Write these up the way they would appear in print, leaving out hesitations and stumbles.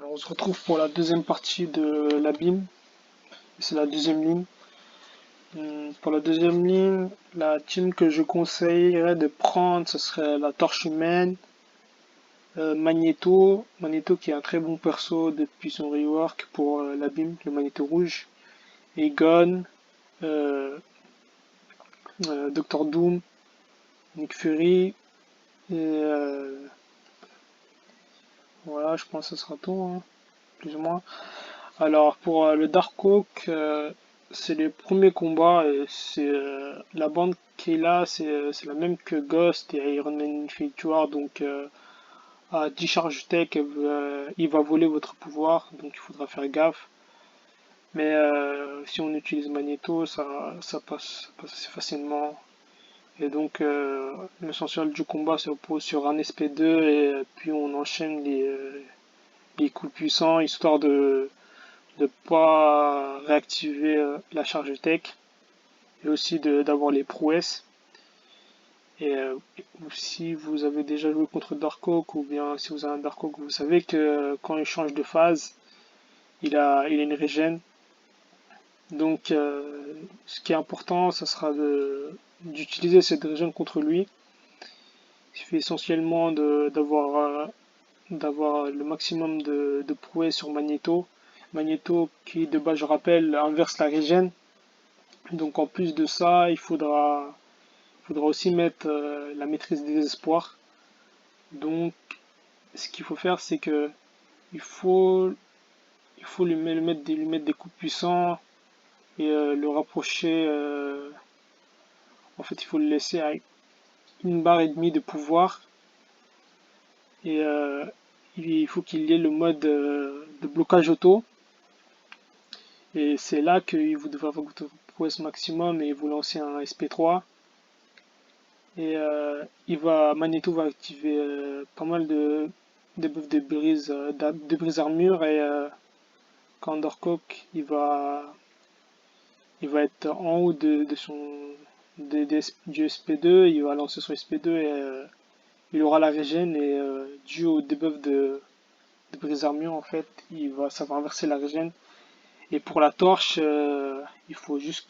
Alors on se retrouve pour la deuxième partie de l'abîme. C'est la deuxième ligne. Pour la deuxième ligne, la team que je conseillerais de prendre, ce serait la Torche Humaine, Magneto. Magneto qui est un très bon perso depuis son rework pour l'abîme, le Magneto rouge. Egon, euh, Doctor Doom, Nick Fury. Et voilà, je pense que ce sera tout, hein, plus ou moins. Alors pour le Dark Oak, c'est les premiers combats et c'est la bande qui est là, c'est la même que Ghost et Iron Man Infinity War, donc à 10 charges tech, il va voler votre pouvoir, donc il faudra faire gaffe. Mais si on utilise Magneto, ça passe assez facilement. Et donc l'essentiel du combat se repose sur un SP2 et puis on enchaîne les coups puissants histoire de pas réactiver la charge tech et aussi d'avoir les prouesses. Et si vous avez déjà joué contre Darkhawk ou bien si vous avez un Darkhawk, vous savez que quand il change de phase, il a une régène. Donc ce qui est important, ça sera d'utiliser cette régène contre lui. Il suffit essentiellement d'avoir le maximum de prouesses sur Magneto. Magneto qui de base je rappelle inverse la régène. Donc en plus de ça, il faudra aussi mettre la maîtrise des espoirs. Donc ce qu'il faut faire, c'est que il faut, il faut lui mettre des coups puissants et le rapprocher. En fait, il faut le laisser à une barre et demie de pouvoir et il faut qu'il y ait le mode de blocage auto. Et c'est là que vous devez avoir votre prouesse maximum et vous lancez un SP3. Et Magneto va activer pas mal de buffs de brise armure et quand Undercock il va être en haut de son du SP2, il va lancer son SP2 et il aura la régène et dû au debuff de brise armure en fait, ça va inverser la régène. Et pour la torche, il faut juste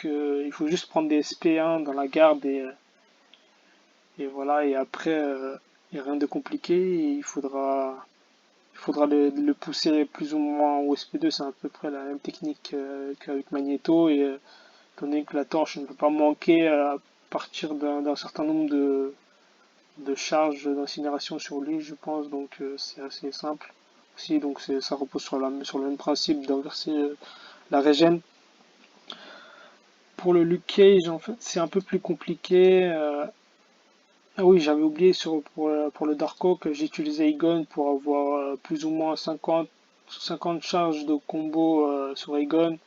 prendre des SP1 dans la garde et voilà, et après, il n'y a rien de compliqué. Et il faudra le pousser plus ou moins au SP2. C'est à peu près la même technique qu'avec Magneto. Et étant donné que la torche ne peut pas manquer à partir d'un certain nombre de charges d'incinération sur lui, je pense. Donc c'est assez simple aussi. Donc ça repose sur le même principe d'inverser la régène. Pour le Luke Cage, en fait, c'est un peu plus compliqué. Ah oui, j'avais oublié pour le Darko que j'utilisais Aegon pour avoir plus ou moins 50 charges de combo sur Aegon.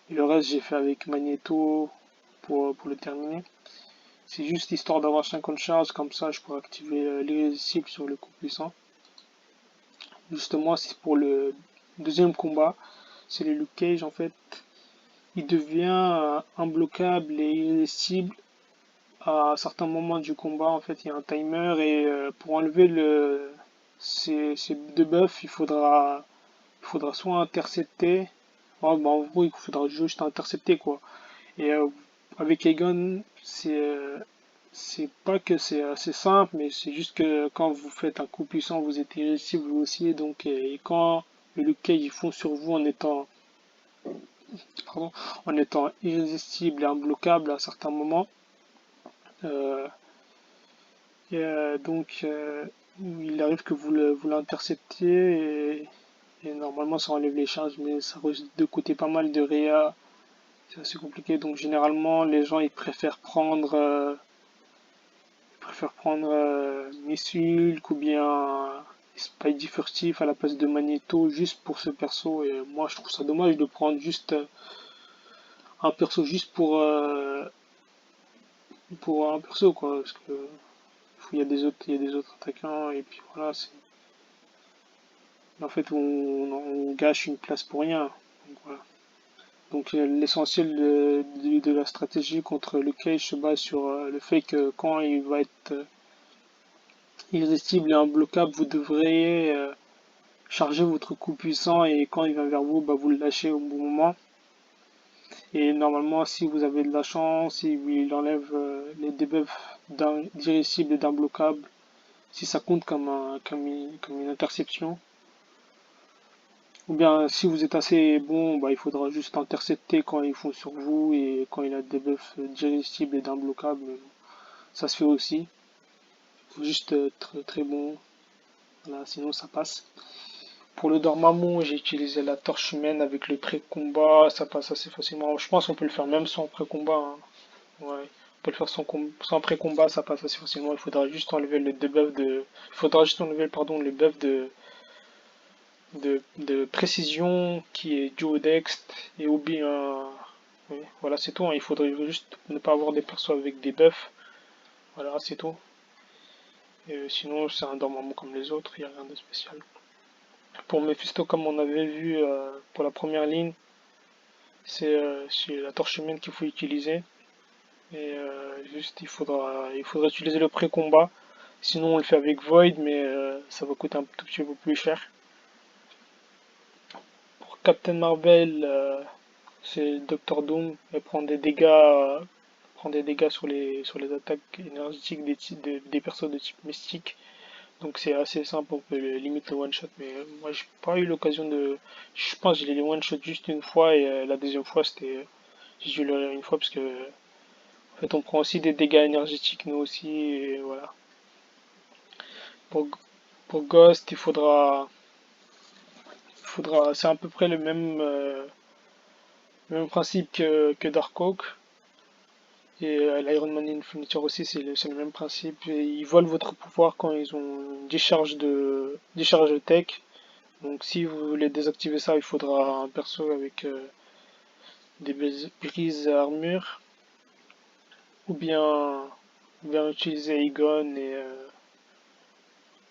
Et le reste, j'ai fait avec Magneto pour le terminer. C'est juste histoire d'avoir 50 charges, comme ça je pourrais activer l'irrésistible sur le coup puissant. Justement, c'est pour le deuxième combat. C'est le Luke Cage en fait. Il devient imbloquable et irrésistible à certains moments du combat. En fait, il y a un timer et pour enlever ces deux buffs, il faudra soit intercepter. En gros, il faudra juste intercepter quoi. Et avec Egon, c'est pas que c'est assez simple, mais c'est juste que quand vous faites un coup puissant, vous êtes irrésistible vous aussi. Donc, et quand le Luke Cage ils font sur vous pardon, en étant irrésistible et imbloquable à certains moments, euh, et donc il arrive que vous l'interceptiez et normalement ça enlève les charges, mais ça risque de coûter pas mal de réa. C'est assez compliqué, donc généralement les gens ils préfèrent prendre Missulk ou bien Spidey furtif à la place de Magneto juste pour ce perso. Et moi je trouve ça dommage de prendre juste un perso juste pour un perso quoi, parce que il y a des autres attaquants et puis voilà. En fait on gâche une place pour rien. Donc, voilà. Donc l'essentiel de la stratégie contre le Cage se base sur le fait que quand il va être irrésistible et imbloquable, vous devriez chargez votre coup puissant et quand il vient vers vous, bah, vous le lâchez au bon moment. Et normalement, si vous avez de la chance, il enlève les debuffs d'irrésistible et d'imbloquable, si ça compte comme une interception. Ou bien si vous êtes assez bon, bah, il faudra juste intercepter quand ils font sur vous et quand il a des buffs d'irrésistible et d'imbloquable. Ça se fait aussi. Il faut juste être très bon. Voilà, sinon ça passe. Pour le Dormammu, j'ai utilisé la torche humaine avec le pré-combat. Ça passe assez facilement. Je pense qu'on peut le faire même sans pré-combat, hein. Ouais. On peut le faire sans pré-combat, ça passe assez facilement. Il faudra juste enlever le debuff de. Il faudra juste enlever, pardon, le buff de précision qui est dû au Dex et ou bien. Oui, voilà, c'est tout, hein. Il faudrait juste ne pas avoir des persos avec des buffs. Voilà, c'est tout. Et sinon, c'est un Dormammu comme les autres, il n'y a rien de spécial. Pour Mephisto, comme on avait vu pour la première ligne, c'est la torche humaine qu'il faut utiliser. Et juste, il faudra utiliser le pré-combat. Sinon, on le fait avec Void, mais ça va coûter un tout petit peu plus cher. Pour Captain Marvel, c'est Doctor Doom. Elle prend des dégâts sur les attaques énergétiques des persos de type mystique. Donc c'est assez simple, on peut limite le one shot. Mais moi, j'ai pas eu l'occasion de. Je pense que j'ai les one shot juste une fois et la deuxième fois, j'ai dû le lire une fois parce que en fait, on prend aussi des dégâts énergétiques, nous aussi, et voilà. Pour, pour Ghost, c'est à peu près le même principe que Dark Oak. Et l'Iron Man Infiniture aussi, c'est le même principe. Et ils volent votre pouvoir quand ils ont une décharge de tech. Donc si vous voulez désactiver ça, il faudra un perso avec des brises armure. Ou bien utiliser Aegon et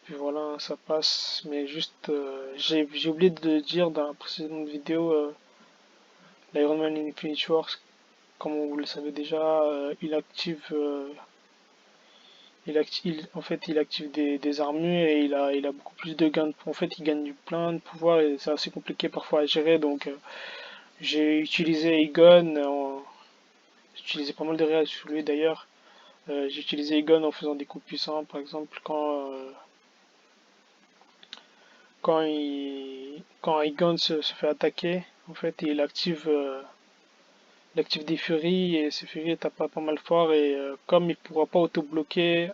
puis voilà, ça passe. Mais juste, j'ai oublié de dire dans la précédente vidéo, l'Iron Man Infinity War, comme vous le savez déjà, en fait, il active des armures et il a beaucoup plus de gains. En fait, il gagne plein de pouvoirs et c'est assez compliqué parfois à gérer. Donc, j'ai utilisé Aegon, j'ai utilisé pas mal de réels sur lui d'ailleurs. J'ai utilisé Aegon en faisant des coups puissants, par exemple quand Aegon se fait attaquer, en fait, il active des furies et ces furies tapent pas mal fort et comme il pourra pas auto-bloquer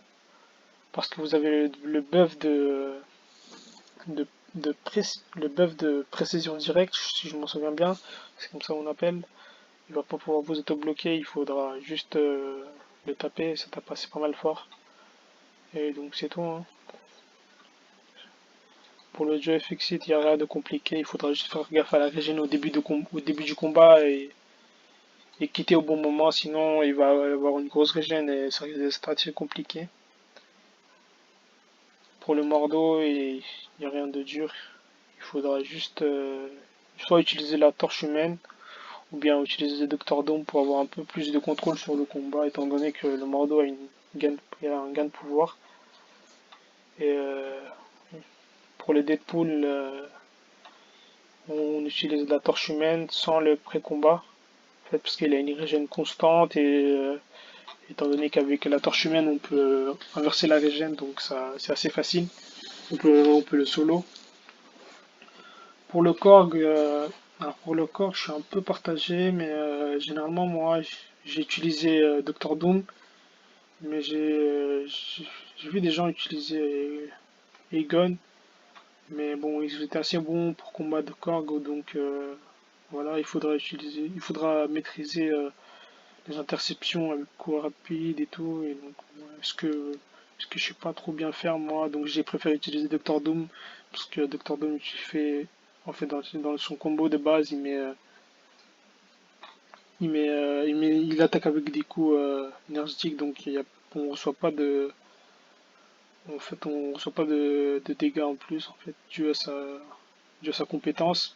parce que vous avez le buff de, le buff de précision directe, si je m'en souviens bien, c'est comme ça qu'on appelle. Il va pas pouvoir vous auto-bloquer, il faudra juste le taper, ça tape assez pas mal fort. Et donc c'est tout, hein. Pour le jeu FXIT, il n'y a rien de compliqué, il faudra juste faire gaffe à la régène au début du combat et quitter au bon moment, sinon il va avoir une grosse régène et ça risque d'être assez compliqué. Pour le Mordo, il n'y a rien de dur, il faudra juste soit utiliser la torche humaine ou bien utiliser le Docteur Dome pour avoir un peu plus de contrôle sur le combat, étant donné que le Mordo a un gain de pouvoir. Et pour les Deadpool, on utilise la torche humaine sans le pré-combat, en fait, parce qu'il a une régène constante et étant donné qu'avec la torche humaine on peut inverser la régène, donc ça c'est assez facile. On peut le solo. Pour le Korg, je suis un peu partagé, mais généralement moi j'ai utilisé Doctor Doom. Mais j'ai vu des gens utiliser Aegon, mais bon, ils étaient assez bons pour combattre Korg, donc voilà, il faudra maîtriser les interceptions avec coup rapide et tout. Et donc, ouais, ce que je sais pas trop bien faire moi, donc j'ai préféré utiliser Doctor Doom, parce que Doctor Doom, en fait, dans son combo de base, il attaque avec des coups énergétiques, donc on reçoit pas de dégâts en plus, en fait, dû à sa compétence.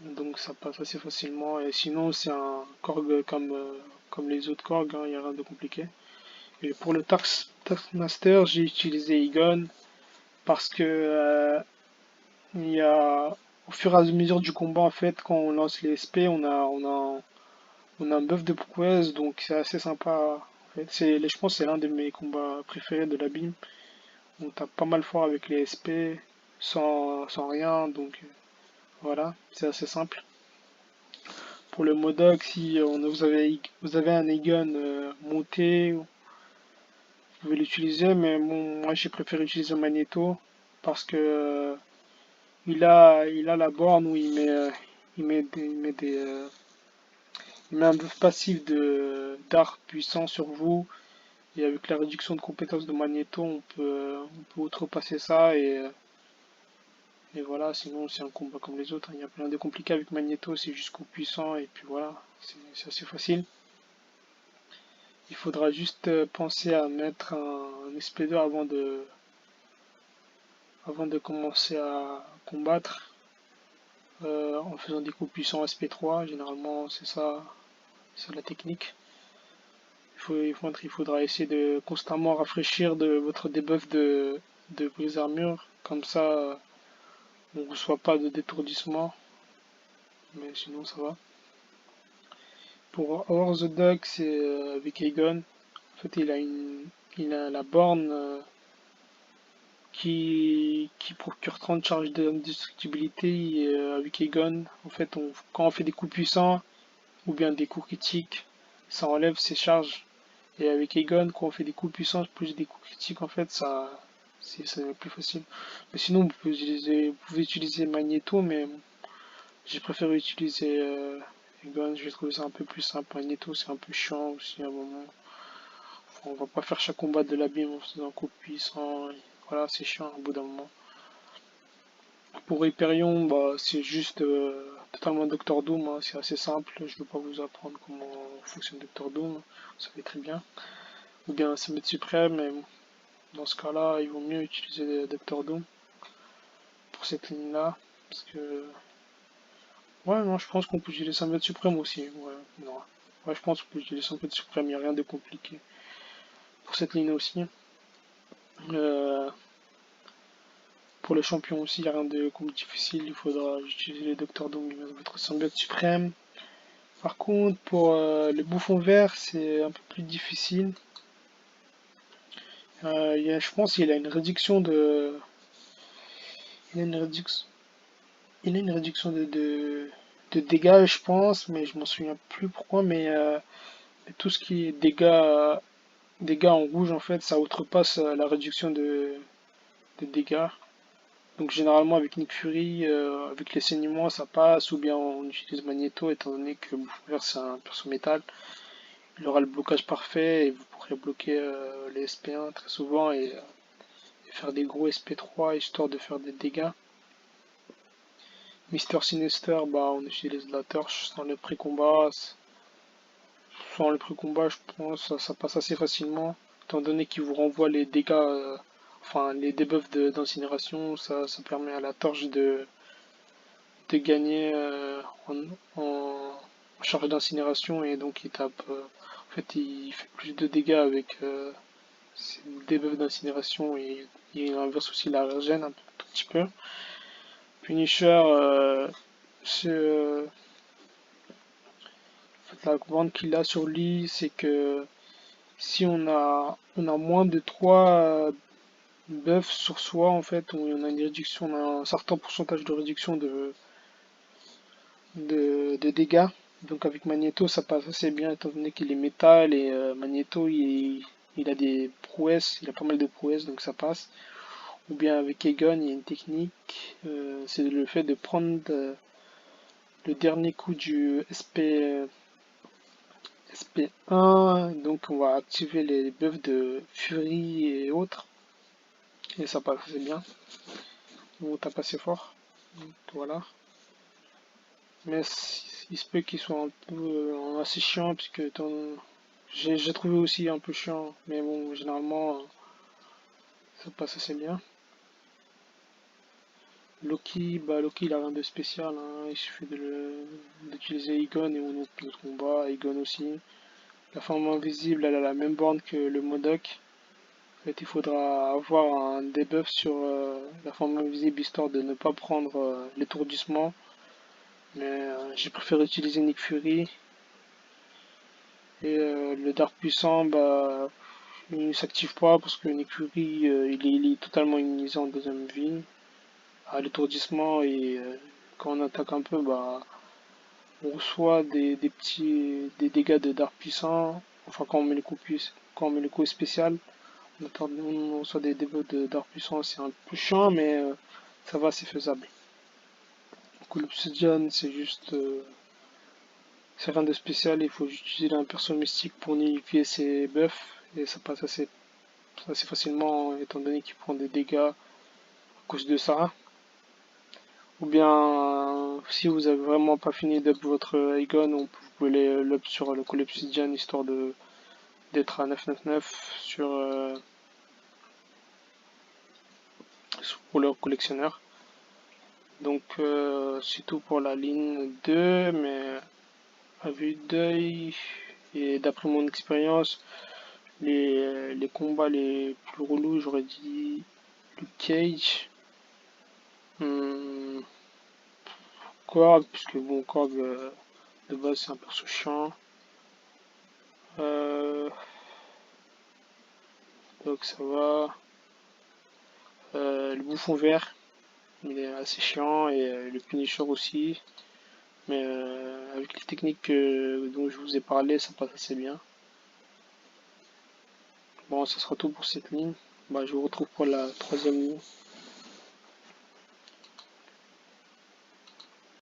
Donc ça passe assez facilement. Et sinon, c'est un Korg comme les autres Korg, hein, il n'y a rien de compliqué. Et pour le Taskmaster, j'ai utilisé Egon parce que Il y a, au fur et à mesure du combat, en fait, quand on lance les SP, on a un buff de prouesse, donc c'est assez sympa. En fait, je pense que c'est l'un de mes combats préférés de l'abîme. On tape pas mal fort avec les SP, sans rien, donc voilà, c'est assez simple. Pour le Modoc, si vous avez un Aegon monté, vous pouvez l'utiliser, mais bon, moi j'ai préféré utiliser Magneto parce que il a la borne où il met un buff passif de d'art puissant sur vous. Et avec la réduction de compétences de Magneto, on peut outrepasser ça et voilà, sinon c'est un combat comme les autres, hein. Il n'y a rien de compliqué avec Magneto, c'est juste coup puissant et puis voilà, c'est assez facile. Il faudra juste penser à mettre un SP2 avant de commencer à combattre en faisant des coups puissants SP3. Généralement, c'est la technique. Il faudra essayer de constamment rafraîchir votre debuff de brise armure. Comme ça, on ne reçoit pas de détourdissement. Mais sinon, ça va. Pour Our the Duck, c'est avec Aegon. En fait, il a la borne qui procure 30 charges d'indestructibilité avec Aegon. En fait, quand on fait des coups puissants ou bien des coups critiques, ça enlève ses charges. Et avec Aegon, quand on fait des coups puissants plus des coups critiques, en fait, ça devient plus facile. Mais sinon, vous pouvez utiliser Magneto, mais j'ai préféré utiliser Aegon. Je vais trouver ça un peu plus simple. Magneto, c'est un peu chiant aussi à un moment. Enfin, on va pas faire chaque combat de l'abîme en faisant un coup puissant. Voilà, c'est chiant au bout d'un moment. Pour Hyperion, bah, c'est juste totalement Doctor Doom, hein, c'est assez simple. Je ne vais pas vous apprendre comment fonctionne Doctor Doom, vous savez très bien. Ou bien Symbiote Suprême, mais dans ce cas-là, il vaut mieux utiliser Doctor Doom pour cette ligne-là. Parce que. Ouais, non, je pense qu'on peut utiliser Symbiote Suprême aussi. Ouais, non. Ouais, je pense qu'on peut utiliser Symbiote Suprême, il n'y a rien de compliqué. Pour cette ligne aussi. Euh, pour les champions aussi, il n'y a rien de difficile. Il faudra utiliser les Doctor Doom, votre Symbiote Suprême. Par contre, pour le bouffon vert, c'est un peu plus difficile. Je pense qu'il a une réduction de. Il a une réduction, il a une réduction de dégâts, je pense, mais je m'en souviens plus pourquoi. Mais tout ce qui est dégâts en rouge, en fait, ça outrepasse la réduction de dégâts. Donc généralement avec Nick Fury, avec les saignements, ça passe, ou bien on utilise Magneto, étant donné que Bouffon vert c'est un perso métal. Il aura le blocage parfait et vous pourrez bloquer les SP1 très souvent et faire des gros SP3 histoire de faire des dégâts. Mister Sinister, bah, on utilise la torche sans le pré-combat. Sans le pré-combat, je pense ça passe assez facilement. Étant donné qu'il vous renvoie les dégâts, enfin les debuffs d'incinération, ça permet à la torche de gagner en charge d'incinération et donc il tape. En fait, il fait plus de dégâts avec c'est une debuff d'incinération et il inverse aussi la régène un tout petit peu. Punisher, c'est en fait, la commande qu'il a sur lui, c'est que si on a moins de 3 buffs sur soi, en fait, on a une réduction, on a un certain pourcentage de réduction de dégâts. Donc avec Magneto, ça passe assez bien étant donné qu'il est métal et Magneto, il a des prouesses, il a pas mal de prouesses, donc ça passe. Ou bien avec Egon, il y a une technique, c'est le fait de prendre le dernier coup du SP1, donc on va activer les buffs de Fury et autres, et ça passe assez bien. On tape assez fort, donc voilà. Mais il se peut qu'il soit un peu assez chiant, puisque j'ai trouvé aussi un peu chiant, mais bon, généralement, ça passe assez bien. Loki, bah Loki il a rien de spécial, hein. Il suffit d'utiliser Egon et on notre combat, Egon aussi. La forme invisible, elle a la même borne que le Modok. En fait, il faudra avoir un debuff sur la forme invisible histoire de ne pas prendre l'étourdissement. Mais j'ai préféré utiliser Nick Fury. Et le Dark puissant, bah, il ne s'active pas parce que Nick Fury, il est totalement immunisé en deuxième vie à l'étourdissement. Et quand on attaque un peu, bah, on reçoit des dégâts de Dark puissant. Enfin, quand on met les coups spécial, on reçoit des dégâts de Dark puissant. C'est un peu chiant, mais ça va, c'est faisable. Du coup, l'Obsidian, c'est juste. C'est rien de spécial, il faut juste utiliser un perso mystique pour nullifier ses buffs. Et ça passe assez facilement, étant donné qu'il prend des dégâts à cause de ça. Ou bien, si vous avez vraiment pas fini d'up votre Aegon, vous pouvez l'up sur le Obsidian histoire d'être à 999 pour le collectionneur. Donc c'est tout pour la ligne 2, mais à vue d'œil et d'après mon expérience, les combats les plus relous, j'aurais dit Luke Cage, hum, Korg, puisque bon, Korg de base c'est un perso chiant. Euh, donc ça va. Le bouffon vert, il est assez chiant et le Punisher aussi. Mais avec les techniques dont je vous ai parlé, ça passe assez bien. Bon, ça sera tout pour cette ligne. Bah, je vous retrouve pour la troisième ligne.